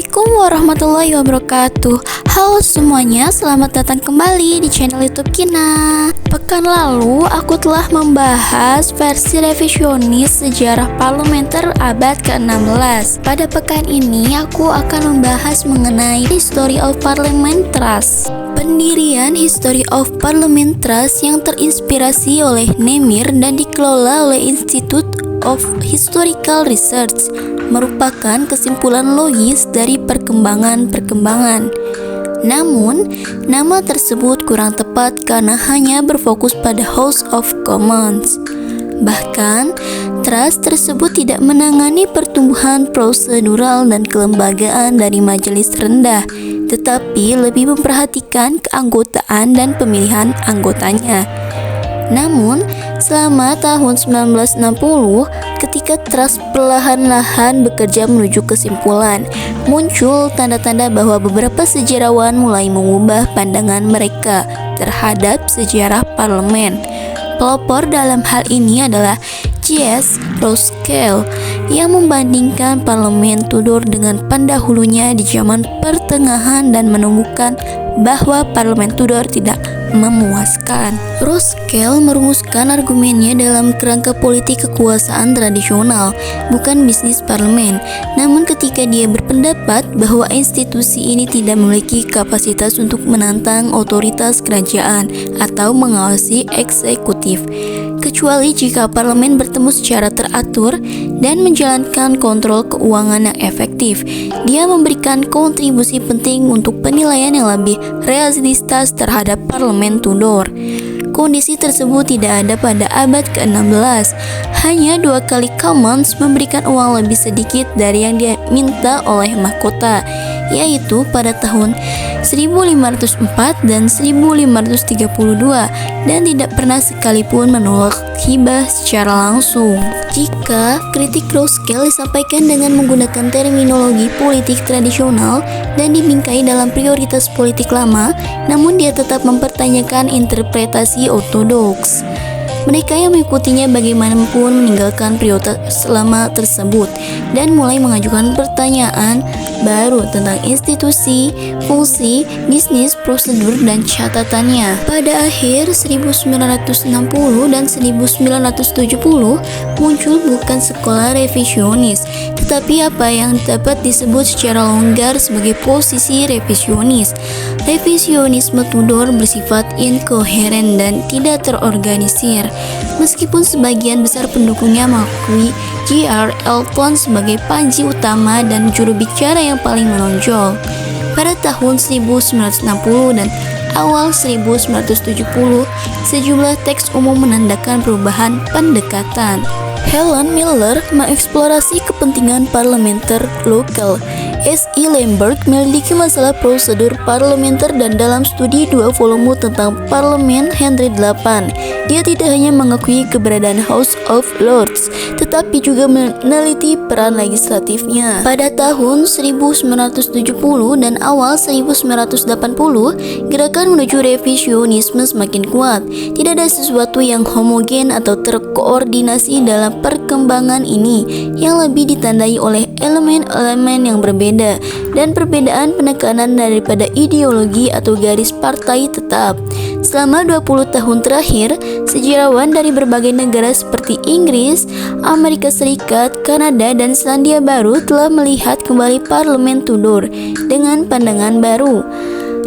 Assalamualaikum warahmatullahi wabarakatuh. Halo semuanya, selamat datang kembali di channel YouTube Kina. Pekan lalu aku telah membahas versi revisionis sejarah parlementer abad ke-16. Pada pekan ini aku akan membahas mengenai History of Parliament Trust. Pendirian History of Parliament Trust yang terinspirasi oleh Nemir dan dikelola oleh Institute of Historical Research merupakan kesimpulan logis dari perkembangan. Namun, nama tersebut kurang tepat karena hanya berfokus pada House of Commons. Bahkan, trust tersebut tidak menangani pertumbuhan prosedural dan kelembagaan dari majelis rendah, tetapi lebih memperhatikan keanggotaan dan pemilihan anggotanya. Namun, selama tahun 1960, ketika trust perlahan-lahan bekerja menuju kesimpulan, muncul tanda-tanda bahwa beberapa sejarawan mulai mengubah pandangan mereka terhadap sejarah parlemen. Pelopor dalam hal ini adalah J.S. Ruskell yang membandingkan parlemen Tudor dengan pendahulunya di zaman pertengahan dan menemukan bahwa parlemen Tudor tidak memuaskan. Ruskell merumuskan argumennya dalam kerangka politik kekuasaan tradisional, bukan bisnis parlemen. Namun ketika dia berpendapat bahwa institusi ini tidak memiliki kapasitas untuk menantang otoritas kerajaan atau mengawasi eksekutif, kecuali jika parlemen bertemu secara teratur dan menjalankan kontrol keuangan yang efektif. Dia memberikan kontribusi penting untuk penilaian yang lebih realistis terhadap parlemen Tudor. Kondisi tersebut tidak ada pada abad ke-16. Hanya 2 kali Commons memberikan uang lebih sedikit dari yang diminta oleh mahkota, yaitu pada tahun 1504 dan 1532, dan tidak pernah sekalipun menolak hibah secara langsung. Jika kritik Ruskell disampaikan dengan menggunakan terminologi politik tradisional dan dibingkai dalam prioritas politik lama, namun dia tetap mempertanyakan interpretasi ortodoks. Mereka yang mengikutinya bagaimanapun meninggalkan prioritas lama tersebut dan mulai mengajukan pertanyaan baru tentang institusi, fungsi, bisnis, prosedur, dan catatannya. Pada akhir 1960 dan 1970 muncul bukan sekolah revisionis, tetapi apa yang dapat disebut secara longgar sebagai posisi revisionis. Revisionisme Tudor bersifat inkoheren dan tidak terorganisir. Meskipun sebagian besar pendukungnya mengakui J.R. Elton sebagai panji utama dan juru bicara yang paling menonjol. Pada tahun 1960 dan awal 1970, sejumlah teks umum menandakan perubahan pendekatan. Helen Miller mengeksplorasi kepentingan parlementer lokal. S.E. Lamberg memiliki masalah prosedur parlementer dan dalam studi 2 volume tentang parlemen Henry VIII, dia tidak hanya mengakui keberadaan House of Lords, tetapi juga meneliti peran legislatifnya. Pada tahun 1970 dan awal 1980, gerakan menuju revisionisme semakin kuat. Tidak ada sesuatu yang homogen atau terkoordinasi dalam perkembangan ini, yang lebih ditandai oleh elemen-elemen yang berbeda dan perbedaan penekanan daripada ideologi atau garis partai tetap. Selama 20 tahun terakhir, sejarawan dari berbagai negara seperti Inggris, Amerika Serikat, Kanada, dan Selandia Baru telah melihat kembali parlemen Tudor dengan pandangan baru.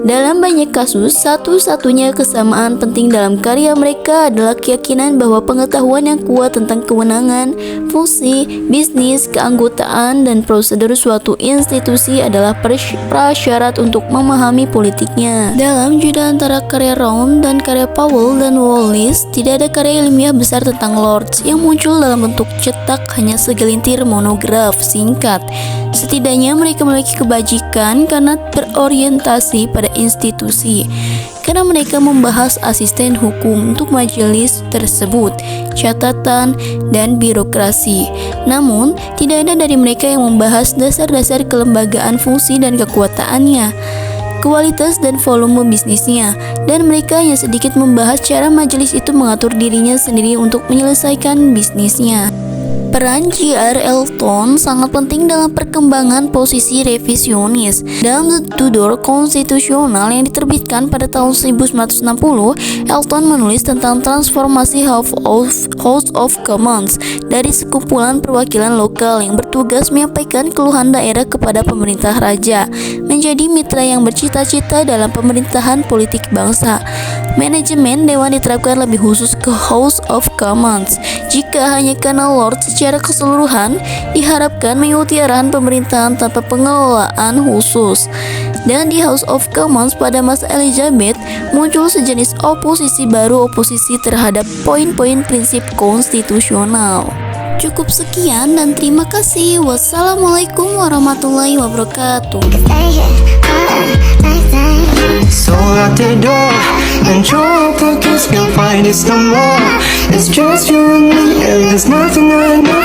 Dalam banyak kasus, satu-satunya kesamaan penting dalam karya mereka adalah keyakinan bahwa pengetahuan yang kuat tentang kewenangan, fungsi, bisnis, keanggotaan, dan prosedur suatu institusi adalah prasyarat untuk memahami politiknya. Dalam jeda antara karya Round dan karya Powell dan Wallis, tidak ada karya ilmiah besar tentang Lords yang muncul dalam bentuk cetak, hanya segelintir monograf singkat. Setidaknya mereka memiliki kebajikan karena berorientasi pada institusi, karena mereka membahas asisten hukum untuk majelis tersebut, catatan, dan birokrasi. Namun, tidak ada dari mereka yang membahas dasar-dasar kelembagaan, fungsi, dan kekuatannya, kualitas dan volume bisnisnya, dan mereka hanya sedikit membahas cara majelis itu mengatur dirinya sendiri untuk menyelesaikan bisnisnya. Peran J.R. Elton sangat penting dalam perkembangan posisi revisionis. Dalam The Tudor Konstitusional yang diterbitkan pada tahun 1960, Elton menulis tentang transformasi House of Commons dari sekumpulan perwakilan lokal yang bertugas menyampaikan keluhan daerah kepada pemerintah raja, menjadi mitra yang bercita-cita dalam pemerintahan politik bangsa. Manajemen dewan diterapkan lebih khusus ke House of Commons. Jika hanya karena Lord secara keseluruhan diharapkan mengikuti arahan pemerintahan tanpa pengelolaan khusus. Dan di House of Commons pada masa Elizabeth muncul sejenis oposisi baru, oposisi terhadap poin-poin prinsip konstitusional. Cukup sekian dan terima kasih. Wassalamualaikum warahmatullahi wabarakatuh. So out the door and your pockets can find us no more. It's just you and me and there's nothing I know.